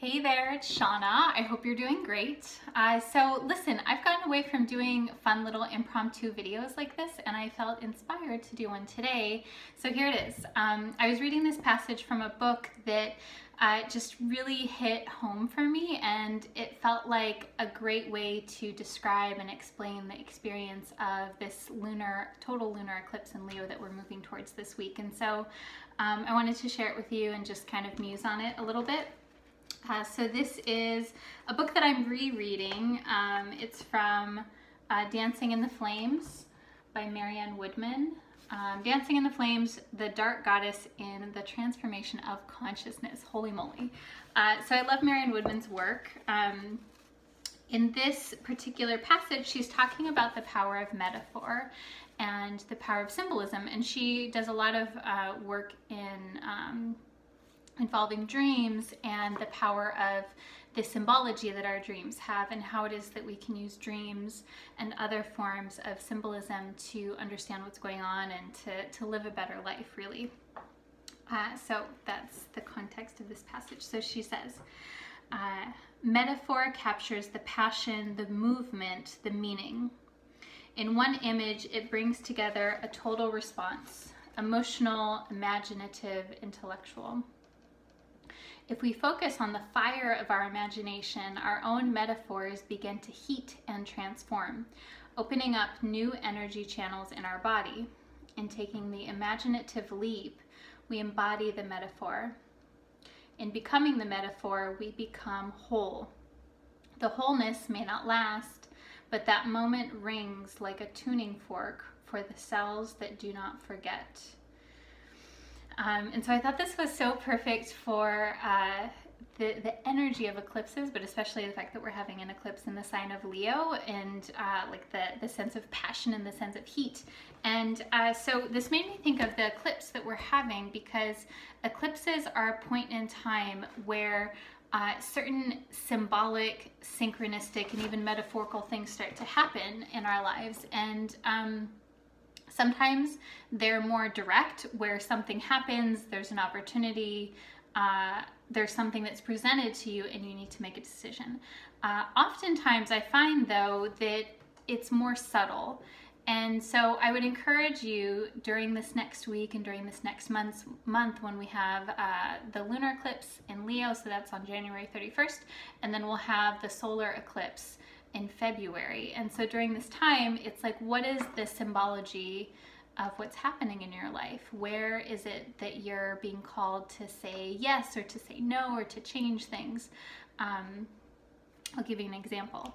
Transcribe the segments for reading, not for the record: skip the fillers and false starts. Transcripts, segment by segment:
Hey there, it's Shauna. I hope you're doing great. So listen, I've gotten away from doing fun little impromptu videos like this, and I felt inspired to do one today. So here it is. I was reading this passage from a book that just really hit home for me, and it felt like a great way to describe and explain the experience of this total lunar eclipse in Leo that we're moving towards this week. And so I wanted to share it with you and just kind of muse on it a little bit. So this is a book that I'm rereading. It's from Dancing in the Flames by Marianne Woodman. Dancing in the Flames, the Dark Goddess in the Transformation of Consciousness. Holy moly. So I love Marianne Woodman's work. In this particular passage, she's talking about the power of metaphor and the power of symbolism. And she does a lot of work in involving dreams and the power of the symbology that our dreams have, and how it is that we can use dreams and other forms of symbolism to understand what's going on and to live a better life, really. So that's the context of this passage. So she says, metaphor captures the passion, the movement, the meaning. In one image, it brings together a total response: emotional, imaginative, intellectual. If we focus on the fire of our imagination, our own metaphors begin to heat and transform, opening up new energy channels in our body. In taking the imaginative leap, we embody the metaphor. In becoming the metaphor, we become whole. The wholeness may not last, but that moment rings like a tuning fork for the cells that do not forget. And so I thought this was so perfect for the energy of eclipses, but especially the fact that we're having an eclipse in the sign of Leo, and like the sense of passion and the sense of heat. And so this made me think of the eclipse that we're having, because eclipses are a point in time where certain symbolic, synchronistic, and even metaphorical things start to happen in our lives. And sometimes they're more direct, where something happens, there's an opportunity, there's something that's presented to you and you need to make a decision. Oftentimes I find, though, that it's more subtle. And so I would encourage you during this next week and during this next month when we have the lunar eclipse in Leo, so that's on January 31st, and then we'll have the solar eclipse in February. And so during this time, it's like, what is the symbology of what's happening in your life? Where is it that you're being called to say yes or to say no or to change things? I'll give you an example.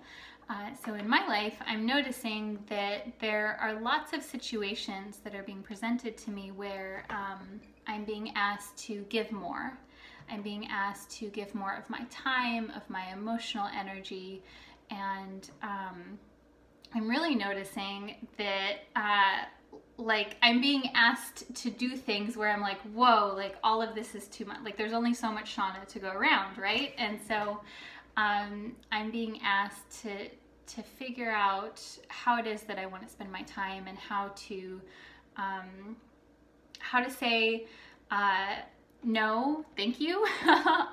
So in my life, I'm noticing that there are lots of situations that are being presented to me where I'm being asked to give more. I'm being asked to give more of my time, of my emotional energy, and I'm really noticing that like I'm being asked to do things where I'm like, whoa, like all of this is too much. Like there's only so much Shauna to go around, right? And so I'm being asked to figure out how it is that I want to spend my time, and how to say no, thank you,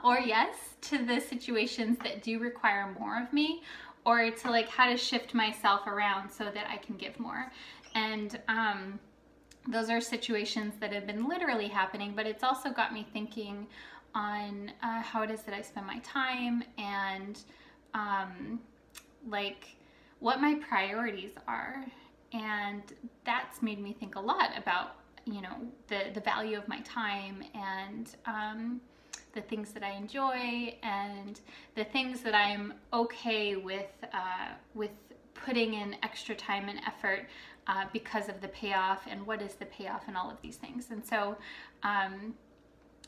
or yes to the situations that do require more of me, or to like how to shift myself around so that I can give more. And those are situations that have been literally happening, but it's also got me thinking on how it is that I spend my time, and like what my priorities are. And that's made me think a lot about, you know, the value of my time, and the things that I enjoy, and the things that I'm okay with putting in extra time and effort because of the payoff, and what is the payoff, and all of these things. And so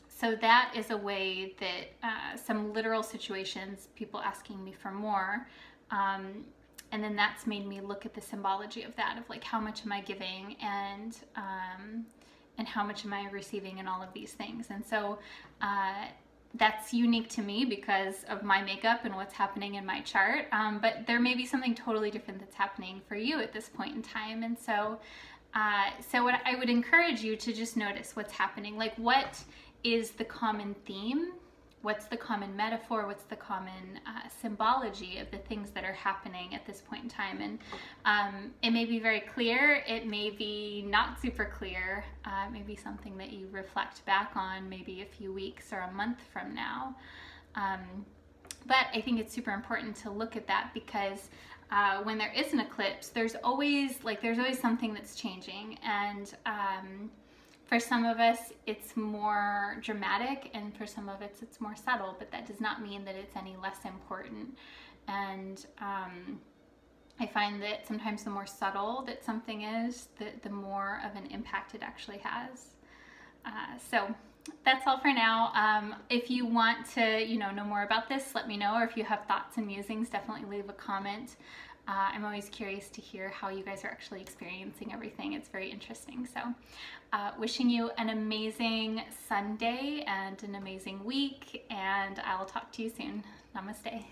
so that is a way that some literal situations, people asking me for more, and then that's made me look at the symbology of that, of like, how much am I giving, and how much am I receiving, and all of these things. And so that's unique to me because of my makeup and what's happening in my chart, but there may be something totally different that's happening for you at this point in time. And so what I would encourage you to just notice what's happening, like what is the common theme what's the common metaphor, what's the common symbology of the things that are happening at this point in time. And it may be very clear, it may be not super clear, maybe something that you reflect back on maybe a few weeks or a month from now. But I think it's super important to look at that, because when there is an eclipse, there's always something that's changing. And for some of us, it's more dramatic, and for some of us, it's more subtle, but that does not mean that it's any less important. And I find that sometimes the more subtle that something is, the more of an impact it actually has. So that's all for now. If you want to, know more about this, let me know. Or if you have thoughts and musings, definitely leave a comment. I'm always curious to hear how you guys are actually experiencing everything. It's very interesting. So wishing you an amazing Sunday and an amazing week, and I'll talk to you soon. Namaste.